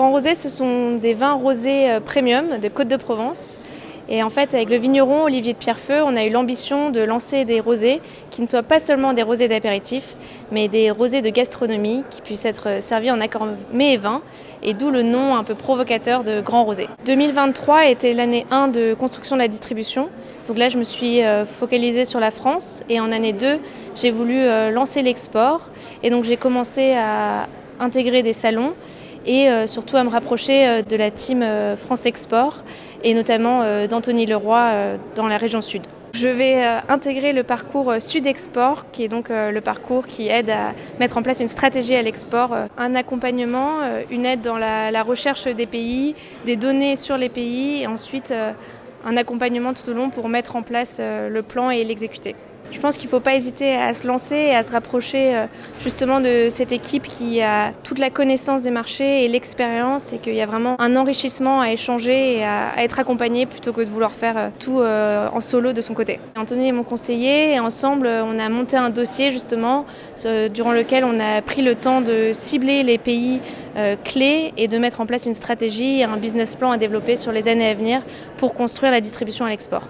Grand Rosé, ce sont des vins rosés premium de Côte-de-Provence. Et en fait, avec le vigneron Olivier de Pierrefeu, on a eu l'ambition de lancer des rosés qui ne soient pas seulement des rosés d'apéritif, mais des rosés de gastronomie qui puissent être servis en accord mets et vin, et d'où le nom un peu provocateur de Grand Rosé. 2023 était l'année 1 de construction de la distribution. Donc là, je me suis focalisée sur la France, et en année 2, j'ai voulu lancer l'export. Et donc j'ai commencé à intégrer des salons et surtout à me rapprocher de la team France Export et notamment d'Anthony Leroy dans la région sud. Je vais intégrer le parcours Sud Export, qui est donc le parcours qui aide à mettre en place une stratégie à l'export, un accompagnement, une aide dans la recherche des pays, des données sur les pays et ensuite un accompagnement tout au long pour mettre en place le plan et l'exécuter. Je pense qu'il ne faut pas hésiter à se lancer et à se rapprocher justement de cette équipe qui a toute la connaissance des marchés et l'expérience, et qu'il y a vraiment un enrichissement à échanger et à être accompagné plutôt que de vouloir faire tout en solo de son côté. Anthony est mon conseiller et ensemble on a monté un dossier justement durant lequel on a pris le temps de cibler les pays clés et de mettre en place une stratégie et un business plan à développer sur les années à venir pour construire la distribution à l'export.